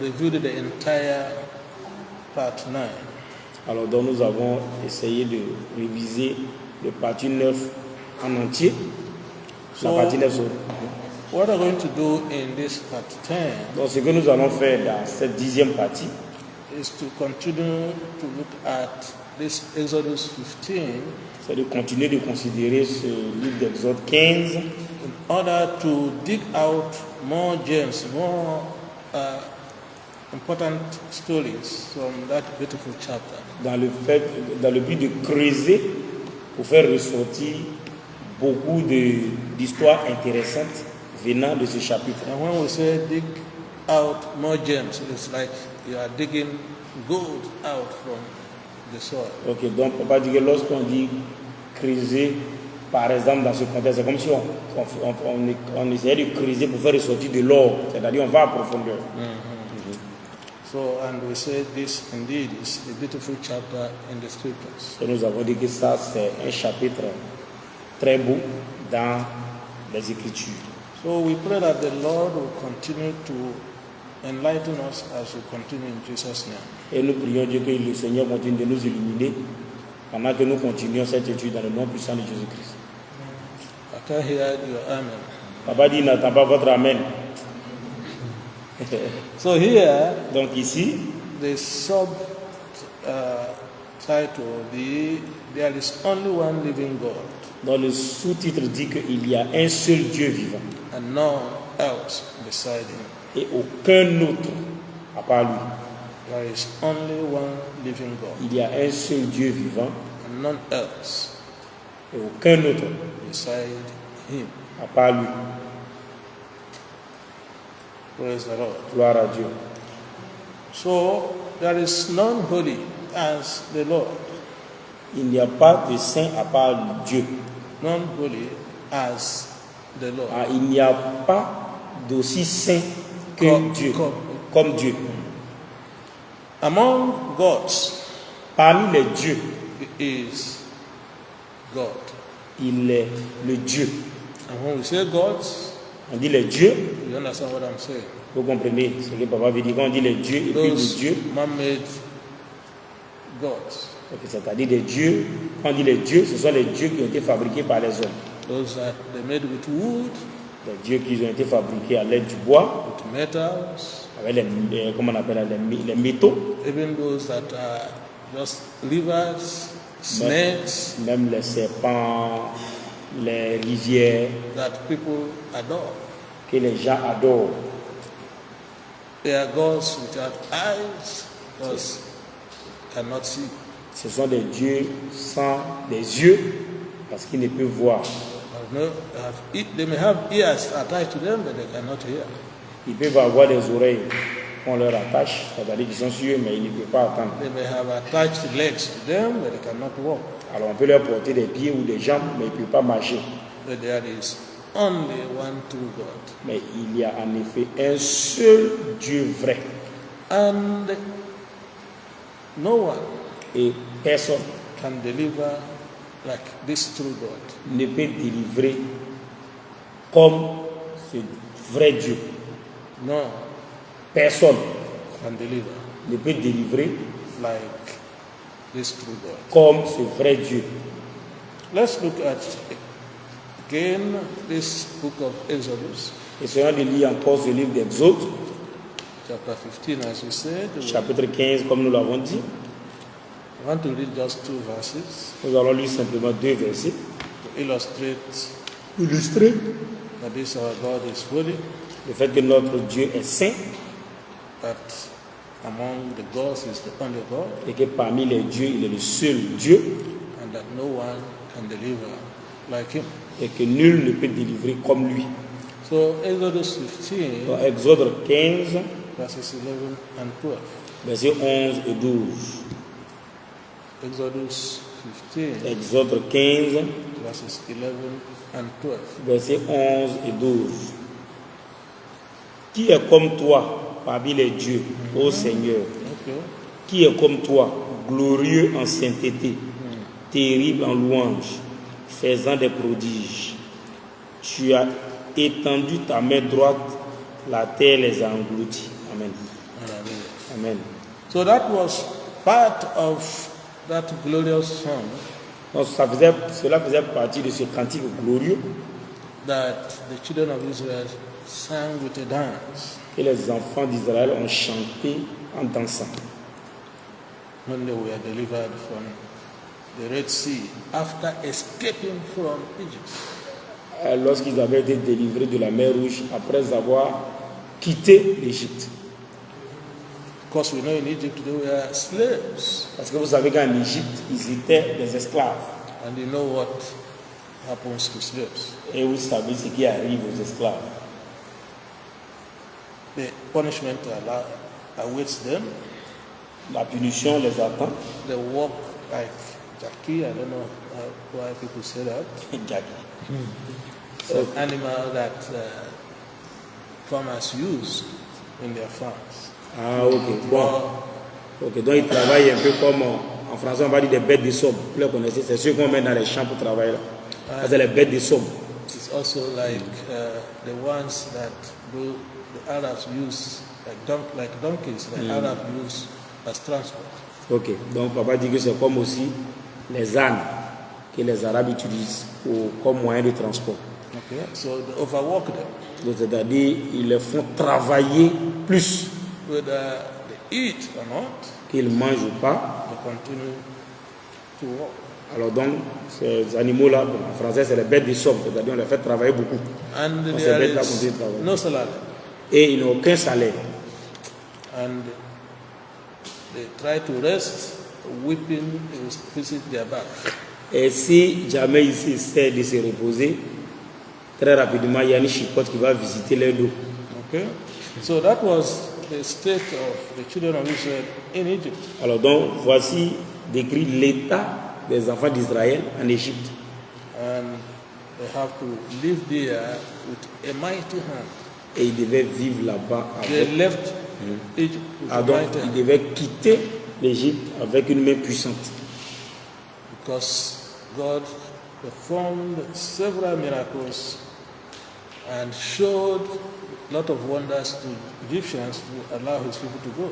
reviewed the entire part 9. Alors donc nous avons essayé de réviser le partie 9 en entier. La So- partie 9. What we're going to do in this part 10 Donc ce que nous allons faire dans cette 10e partie, is to continue to look at this Exodus 15 c'est de continuer de considérer ce livre d'Exode 15 in order to dig out more gems, more important stories from that beautiful chapter. dans le but de creuser pour faire ressortir beaucoup d'histoires intéressantes venant de ce chapitre. And when we say dig out more gems, it's like you are digging gold out from the soil. Ok, donc papa dit que lorsqu'on dit creuser, par exemple dans ce contexte, c'est comme si on essayait de creuser pour faire ressortir de l'or, c'est-à-dire on va à profondeur. So, and we say this indeed is a beautiful chapter in the scriptures. Et nous avons dit que ça c'est un chapitre très beau dans les Écritures. So we pray that the Lord will continue to enlighten us as we continue in Jesus' name. Et nous prions Dieu que le Seigneur continue de nous illuminer pendant que nous continuons cette étude dans le nom puissant de Jésus-Christ. I can hear your amen. Papa dit n'attends pas votre amen. So here, Donc ici, the subtitle, There is only one living God dans le sous-titre dit qu'il y a un seul Dieu vivant and none else beside him. et aucun autre à part lui. There is only one living God Il y a un seul Dieu vivant and none else et aucun autre beside him. à part lui. Praise the Lord. Gloire à Dieu. So there is none holy as the Lord, Il n'y a pas de saint à part Dieu. none holy as the Lord. Ah, il n'y a pas d'aussi saint que Comme- Dieu, comme- Dieu. Among gods, Parmi les dieux, he is God. il est le Dieu. And when we say gods, On dit les dieux, you understand what I'm saying? vous comprenez ce que papa veut dire quand on dit les dieux et puis Those le Dieu. man-made gods, Ok, c'est-à-dire des dieux. Quand on dit les dieux, ce sont les dieux qui ont été fabriqués par les hommes. those that they made with wood, Les dieux qui ont été fabriqués à l'aide du bois, with metals, avec comment on appelle les métaux, even those that are just rivers, snakes même les serpents, les rivières that people adore. que les gens adorent. They are gods which have eyes, because cannot see. Ce sont des dieux sans des yeux parce qu'ils ne peuvent voir. They may have ears attached to them, but they cannot hear. Ils peuvent avoir des oreilles qu'on leur attache, c'est-à-dire qu'ils sont sur eux, mais ils ne peuvent pas entendre. They may have attached legs to them, but they cannot walk. Alors on peut leur porter des pieds ou des jambes, mais ils ne peuvent pas marcher. But there is only one true God. Mais il y a en effet un seul Dieu vrai. And no one Et personne can deliver like this true God. ne peut délivrer comme ce vrai Dieu. No Personne can deliver ne peut délivrer like this true God. comme ce vrai Dieu. Let's look at again this book of Exodus, Essayons de lire encore ce livre d'Exode, chapter 15, as we said. chapitre 15, comme nous l'avons dit. I want to read just 2 verses Nous allons lire simplement 2 versets. to illustrate Illustrer that this our God is holy, le fait que notre Dieu est saint that among the gods is the only God, et que parmi les dieux, il est le seul Dieu and that no one can deliver like him. et que nul ne peut délivrer comme lui. So Exodus 15, Dans Exode 15, verses 11 and 12. versets 11 et 12. Exodus 15, Exode 15, verses 11 and 12. versets 11 et 12. Qui est comme toi parmi les dieux, ô Seigneur? Okay. Qui est comme toi, glorieux en sainteté, terrible en louange, faisant des prodiges? Tu as étendu ta main droite, la terre les a engloutis. Amen. Hallelujah. Amen. So that was part of that glorious song Donc cela faisait partie de ce cantique glorieux that the children of Israel sang with a dance que les enfants d'Israël ont chanté en dansant when they were delivered from the Red Sea after escaping from Egypt. lorsqu'ils avaient été délivrés de la mer Rouge après avoir quitté l'Égypte. Because we know in Egypt they were slaves, Parce que vous savez qu'en Égypte, ils étaient des esclaves. and you know what happens to slaves. Et vous savez ce qui arrive aux esclaves. The punishment awaits them. La punition les attend. They walk like Jackie. I don't know why people say that. It's an animal that farmers use in their farms. Ah, ok. Bon. Ok, donc ils travaillent un peu comme en français on va dire des bêtes de somme. Vous les connaissez, c'est ceux qu'on met dans les champs pour travailler là. Ça, c'est les bêtes de somme. It's also like the ones that the Arabs use, like donkeys, the Arabs use as transport. Ok, donc papa dit que c'est comme aussi les ânes que les Arabes utilisent comme moyen de transport. Okay, so they overwork them. Donc, c'est-à-dire ils les font travailler plus Whether they eat or not, qu'ils mangent ou pas. they continue to work. Alors donc, ces animaux-là, bon, en français, c'est les bêtes de somme, c'est-à-dire on les fait travailler beaucoup. And Donc, ces there bêtes-là is continuent de travailler. no salary. Et ils n'ont aucun salaire. And they try to rest, weeping, visit their back. Et si jamais ils essaient de se reposer, très rapidement, il y a une chicotte qui va visiter leur dos. Okay, so that was the state of the children of Israel in Egypt. Alors donc, voici décrit l'état des enfants d'Israël en Égypte. And they have to live there with a mighty hand. Et ils devaient vivre là-bas They avec... left Egypt with Ah, a donc, mighty ils hand devaient quitter l'Égypte avec une main puissante. because God performed several miracles and showed a lot of wonders to Egyptians to allow his people to go.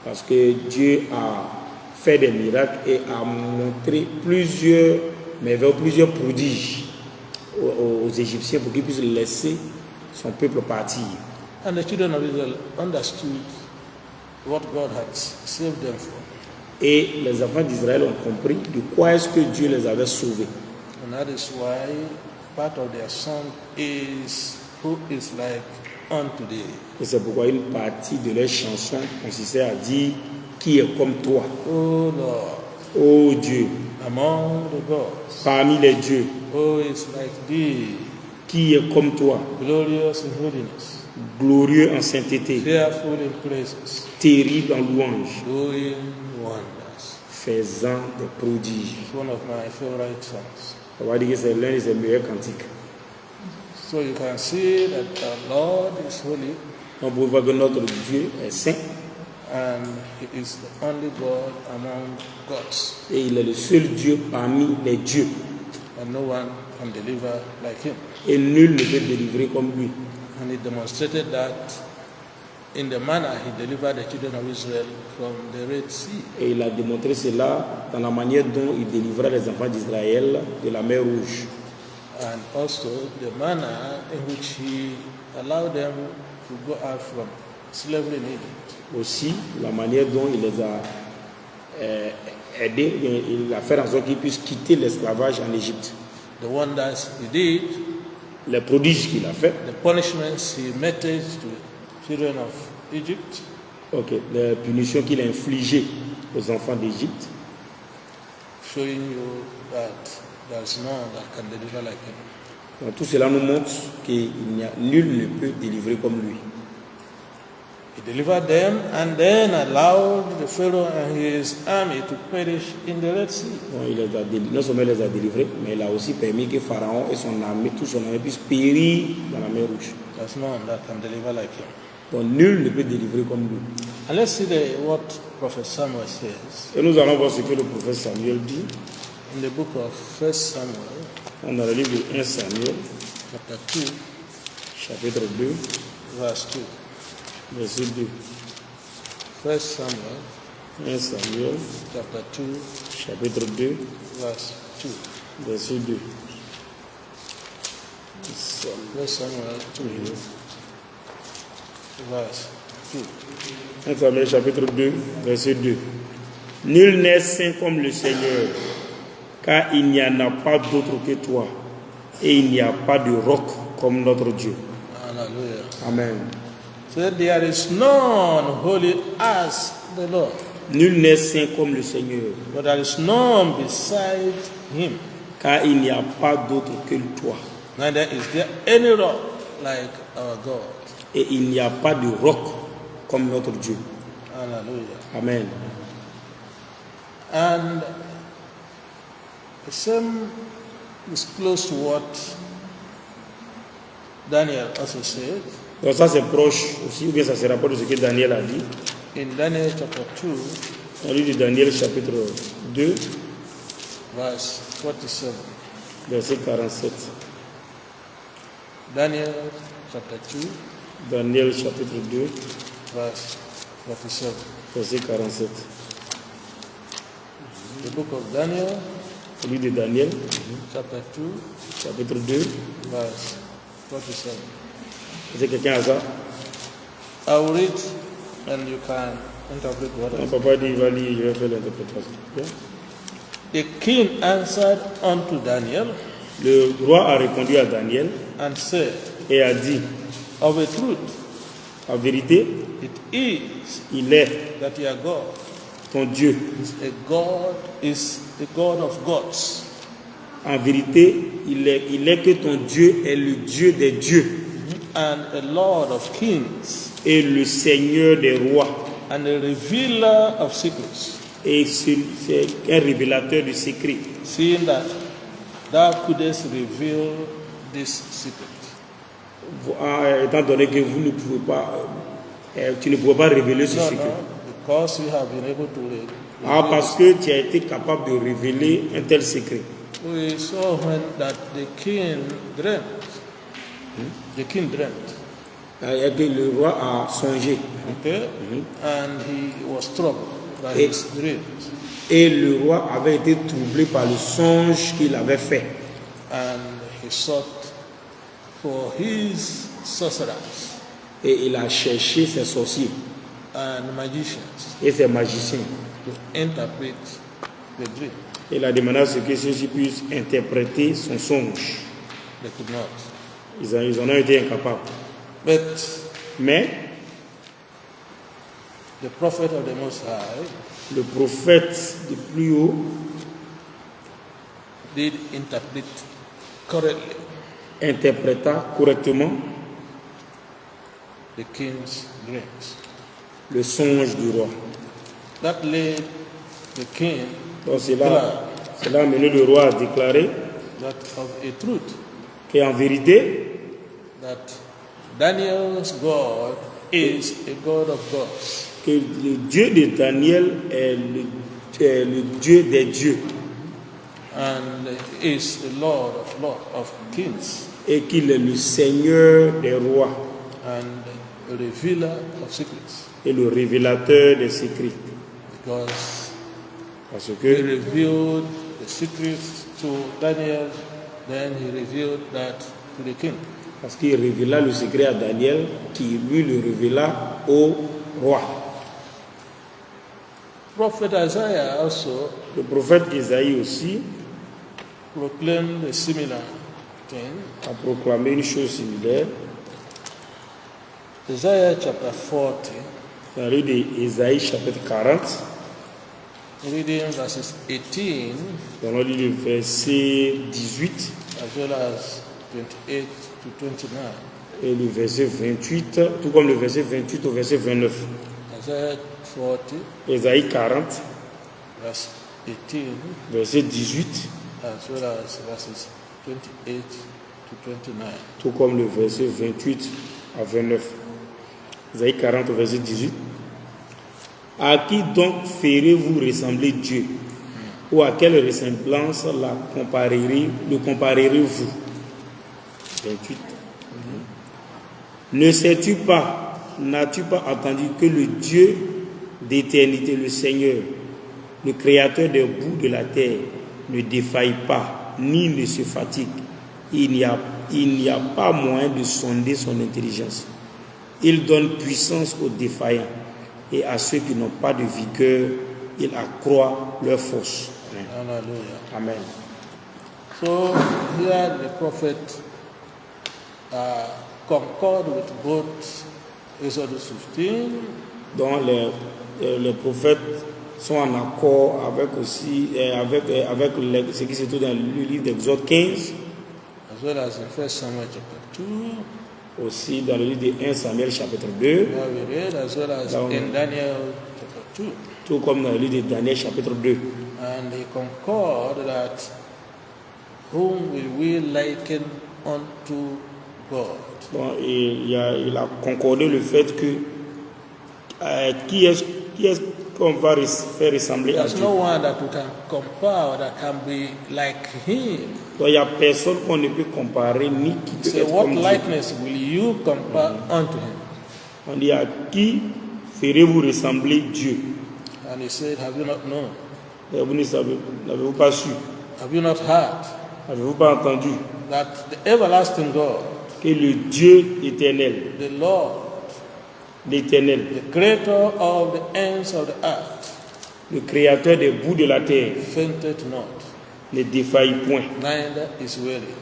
Parce que Dieu a fait des miracles et a montré plusieurs merveilles, plusieurs prodiges aux Égyptiens pour qu'ils puissent laisser son peuple partir. And the children of Israel understood what God had saved them from. Et les enfants d'Israël ont compris de quoi est-ce que Dieu les avait sauvés. And that is why part of their song is "Who is like unto thee?" Et c'est pourquoi une partie de leur chanson consistait à dire qui est comme toi, O Lord, ô Dieu, among the gods, parmi les dieux, who is like thee, qui est comme toi, glorious in holiness, glorieux en sainteté, fearful in praises, terrible en louange, doing wonders. faisant des prodiges. It's one of my favorite songs. On va dire que c'est l'un de ses meilleurs cantiques. So you can see that the Lord is holy On peut voir que notre Dieu est saint and He is the only God among gods, et il est le seul Dieu parmi les dieux. and no one can deliver like Him. Et nul ne peut délivrer comme lui. And He demonstrated that in the manner He delivered the children of Israel from the Red Sea. Et il a démontré cela dans la manière dont il délivra les enfants d'Israël de la mer Rouge. And also the manner in which He allowed them to go out from slavery in Egypt. Aussi, la manière dont il les a aidés, il a fait en sorte qu'ils puissent quitter l'esclavage en Égypte. The wonders He did, Les prodiges qu'il a fait, the punishments He meted to the children of Egypt, les punitions qu'il a infligées aux enfants d'Égypte, showing you that there's none that can deliver like Him. donc, tout cela nous montre qu'il n'y a nul ne peut délivrer comme lui. He delivered them and then allowed the Pharaoh and his army to perish in the Red Sea. Donc, non seulement il les a délivrés, mais il a aussi permis que Pharaon et son armée, toute son armée, puissent périr dans la mer Rouge. There's none that can deliver like Him. Donc nul ne peut délivrer comme lui. And let's see what Prophet Samuel says Et nous allons voir ce que le prophète Samuel dit. in the book of 1 Samuel, On a le livre de 1 Samuel, chapter 2, chapitre 2, verse 2. verset 2. 1 Samuel, 1 Samuel, chapter 2, chapitre 2, verse 2. verset 2. 1 Samuel 2, verse 2. 1 Samuel, chapitre 2, verset 2. Nul n'est saint comme le Seigneur, car il n'y en a pas d'autre que toi, et il n'y a pas de roc comme notre Dieu. Hallelujah. Amen. So there is none holy as the Lord, Nul n'est saint comme le Seigneur, but there is none beside Him. car il n'y a pas d'autre que toi, Neither is there any rock like our God. et il n'y a pas de roc comme notre Dieu. Hallelujah. Amen. And the same is close to what Daniel also said Donc ça c'est proche aussi, ou bien ça se rapporte de ce que Daniel a dit. in Daniel chapter 2, On lit de Daniel chapitre 2, verse 47. verset 47. Daniel chapter 2, Daniel chapitre 2, verse 47. verset 47. The book of Daniel, On lit de Daniel chapter 2, chapitre 2. verse 47. Est-ce que quelqu'un a ça? I will read and you can interpret what I Mon say. papa dit il va lire, je vais faire l'interprétation. Bien. The king answered unto Daniel Le roi a répondu à Daniel and said, et a dit, of a truth, en vérité, it is il est that your God ton Dieu. is a God of gods En vérité, il est que ton Dieu est le Dieu des dieux and a Lord of kings et le Seigneur des rois. and a revealer of secrets, Et c'est un révélateur de secrets. seeing that thou couldest reveal this secret. Étant donné que vous ne pouvez pas, tu ne pouvais pas révéler ce No, secret. no, because you have been able to read. Parce que tu as été capable de révéler un tel secret. We saw when that the king dreamt. The king dreamt. Et que le roi a songé. Okay? And he was troubled by Et- his dreams. Et le roi avait été troublé par le songe qu'il avait fait. And he sought for his sorcerers Et il a cherché ses sorciers and magicians et ses magiciens. to interpret the dream. Il a demandé à ce que ceux-ci puissent interpréter son songe. They could not. Ils en ont été incapables. But Mais the prophet of the Most High le prophète du plus haut did interpret correctly interpréta correctement the king's dreams. le songe du roi. That led the king Donc cela a mené le roi à déclarer that of a truth qu'en vérité, that Daniel's God is a God of gods. Que le Dieu de Daniel est le Dieu des dieux. And is the Lord of kings. Et qu'il est le Seigneur des rois. And a revealer of secrets. Et le révélateur des secrets. Parce que he revealed the secrets to Daniel, then he revealed that to the king. Parce qu'il révéla le secret à Daniel, qui lui le révéla au roi. Prophet Isaiah also, le prophète Isaïe aussi, proclaimed a similar thing. A proclamé une chose similaire. Isaiah chapter 40. Dans le livre d'Isaïe chapitre 40. Reading verses 18. Dans le livre verset 18. As well as 28 to 29. Et le verset 28, tout comme le verset 28 au verset 29. Isaiah 40. Isaïe 40. Verse 18. Verset 18. As well as verses 28 to 29. Tout comme le verset 28 à 29. Isaïe 40 verset 18. À qui donc ferez-vous ressembler Dieu? Ou à quelle ressemblance le comparerez-vous? 28. Ne sais-tu pas, n'as-tu pas entendu que le Dieu d'éternité, le Seigneur, le Créateur des bouts de la terre, ne défaille pas, ni ne se fatigue? Il n'y a pas moyen de sonder son intelligence. Il donne puissance aux défaillants, et à ceux qui n'ont pas de vigueur, il accroît leur force. Hallelujah. Amen. So here the prophet concord with both Exodus 15. Donc les prophètes sont en accord avec aussi avec ce qui se trouve dans le livre d'Exode 15. As well as in 1 Samuel chapter 2. Aussi dans le livre de 1 Samuel chapitre 2. Where we read, as well as in Daniel chapter 2. Tout comme dans le livre de Daniel chapitre 2. And they concord that whom will we liken unto God? Bon, il a concordé le fait que qui est qu'on va faire ressembler à There's Dieu. no one that we can compare or that can be like him. Donc il n'y a personne qu'on ne peut comparer ni qui peut So être what comme Dieu. likeness will you compare unto him? On dit à qui ferez-vous ressembler Dieu? And he said, have you not known? Et vous ne savez, n'avez-vous pas su? Have you not heard N'avez-vous pas entendu that the everlasting God, que le Dieu éternel, the Lord, l'éternel, the creator of the ends of the earth, le créateur des bouts de la terre, fainted not, ne défaille point, neither is weary.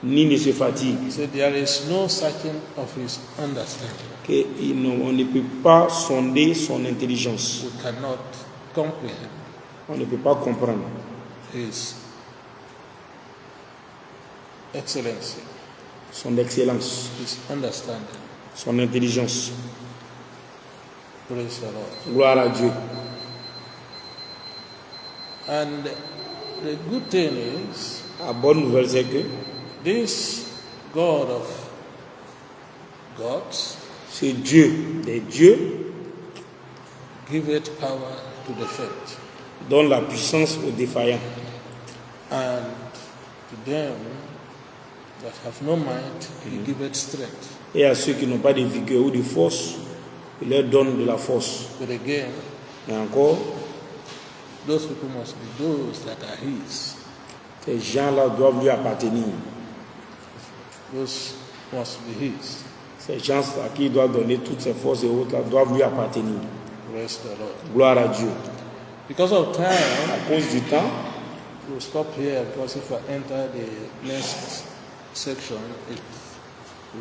ni ne se fatigue. He said, there is no searching of his understanding. On ne peut pas sonder son intelligence. We cannot comprehend On ne peut pas comprendre his excellency, son excellence, his understanding. son intelligence. Praise the Lord. Gloire à Dieu. And the good thing is, La bonne nouvelle, c'est que this God of gods ce Dieu des dieux giveth power to the faint, donne la puissance aux défaillants. and to them that have no might, he giveth strength. Et à ceux qui n'ont pas de vigueur ou de force, il leur donne de la force. But again, Mais encore, those people must be those that are his. ces gens-là doivent lui appartenir. Those must be his. Ces gens à qui il doit donner toutes ses forces et autres là, doivent lui appartenir. Praise the Lord. Gloire à Dieu. Because of time, À cause du temps, we'll stop here because if I enter the next section, we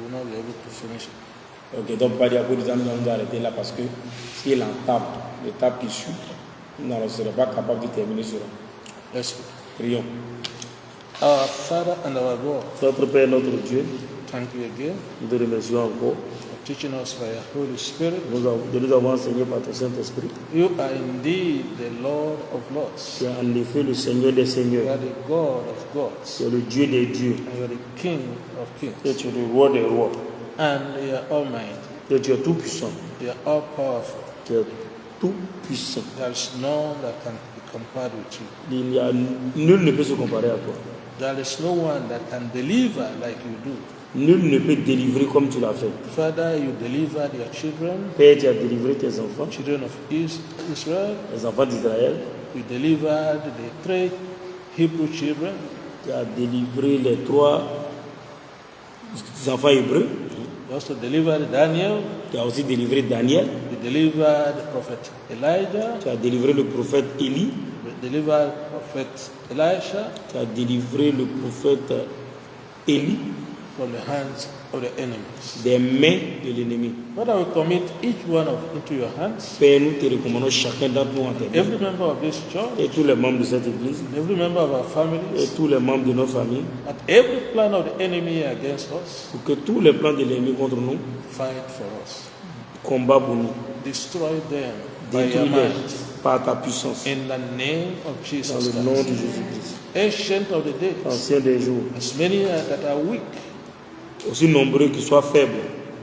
will not be able to finish it. ok, donc pas dire à cause du temps, nous allons arrêter là parce que si il entame l'étape qui suit, nous ne serons pas capables de terminer cela. Let's pray. Prions. Our Father and our God, Notre Père, notre Dieu, thank you again nous te remercions encore for teaching us by your Holy Spirit. de nous avoir enseigné par ton Saint-Esprit. You are indeed the Lord of Lords. Tu es en effet le Seigneur des You Seigneurs. are the God of gods. Tu es le Dieu des dieux. And you are the King of Et kings. tu es le roi des rois. And you are almighty. Et tu es tout puissant. You are all powerful. Tu es tout puissant. There is none that can be compared with you. Il y a nul ne peut se comparer à toi. There is no one that can deliver like you do. Nul ne peut délivrer comme tu l'as fait. Father, you delivered your children, Père, tu as délivré tes enfants, children of Israel. les enfants d'Israël. You delivered the 3 Hebrew children. Tu as délivré les 3 enfants hébreux. You also delivered Daniel. Tu as aussi délivré Daniel. You delivered Prophet Elijah. Tu as délivré le prophète Élie. You delivered Prophet Elisha Tu as délivré le prophète Élie from the hands of the enemies. des mains de l'ennemi. Father, we commit each one into your hands. Père, nous te recommandons chacun d'entre nous en tes mains. Every member of this church, Et tous les membres de cette église. every member of our Et families, tous les membres de nos familles. that every plan of the enemy against us, Pour que tous les plans de l'ennemi contre nous fight for us. combattent pour nous. Destroy them by your Détruis-les might. par ta puissance. In the name of Dans Jesus le nom de Christ. Jésus-Christ. Ancient of the days, Ancien des jours. as many that are weak, Aussi nombreux qu'ils soient faibles,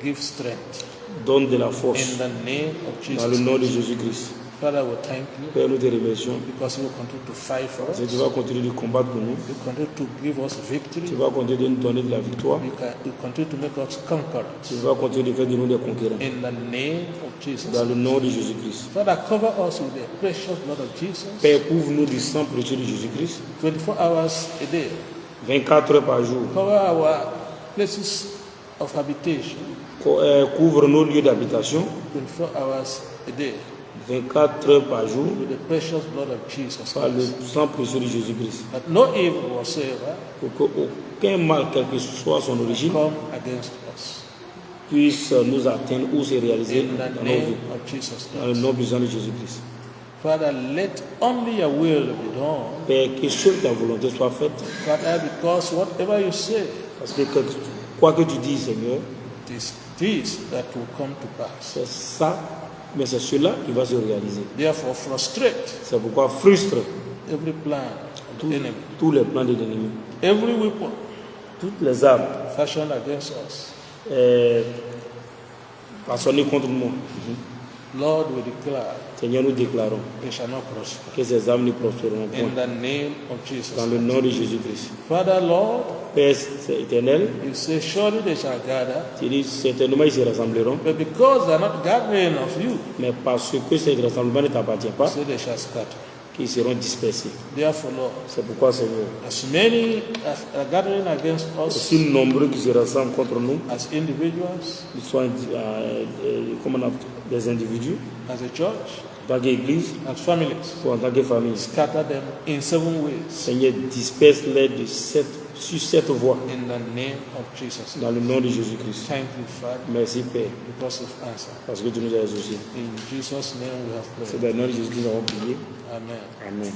give strength. donne de la In force. the name of Dans le Jesus nom de Christ. Jésus-Christ. Father, we thank you Père, nous te remercions. because you will continue to fight for us. Et tu vas continuer de combattre pour nous. You continue to give us Tu victory. vas continuer de nous donner de la victoire. You continue to make us conquerors. Tu vas continuer de faire de nous des conquérants. In the name of Jesus. Dans le nom de Jésus-Christ. Father, cover us with the precious blood of Jesus. Père, couvre-nous du sang précieux de Jésus-Christ. 24 hours a day. 24 heures par jour. Cover our places of habitation. Couvre nos lieux d'habitation. 24 hours a day. 24 heures par jour. With the precious blood of Jesus Par le Christ. sang précieux de Jésus-Christ. That no evil whatsoever Pour qu'aucun mal, quelle que soit son origine, come against us. puisse nous atteindre ou se réaliser In the dans nos vies. name of Jesus Dans le Christ. nom puissant de Jésus-Christ. Father, let only your will be done. Père, que seule ta volonté soit faite. Father, because whatever you say, Parce que quoi que tu dis, Seigneur, it is this that will come to pass. c'est ça, mais c'est cela qui va se réaliser. Therefore, frustrate C'est pourquoi frustre every plan of the enemy, tous les plans de l'ennemi. every weapon Toutes les armes fashioned against us. façonnées contre moi. Lord, we declare Seigneur, nous déclarons they shall not prosper. que ces armes ne prospéreront In point. the name of Jesus. Dans le nom de Jésus-Christ. Father, Lord, Père éternel, you say, surely they shall gather, tu dis certainement ils se rassembleront, but because they are not gathering of you, mais parce que ce rassemblement ne t'appartient pas, so they shall scatter. qu'ils seront dispersés. Therefore, Lord, C'est pourquoi, Seigneur, as many as are gathering against us aussi nombreux qui se rassemblent contre nous, as individuals, qu'ils soient comme on appelle, des individus, as a church, en tant qu'église as families, ou en tant que famille. scatter them in 7 ways. Seigneur, disperse-les sur 7 voies, In the name of Jesus. dans le nom de Jésus-Christ. Thank you, Father, Merci, Père, because of answer. parce que tu nous as exaucés. In Jesus' name we have C'est prayed. dans le nom de Jésus-Christ que nous avons prié. Amen. Amen.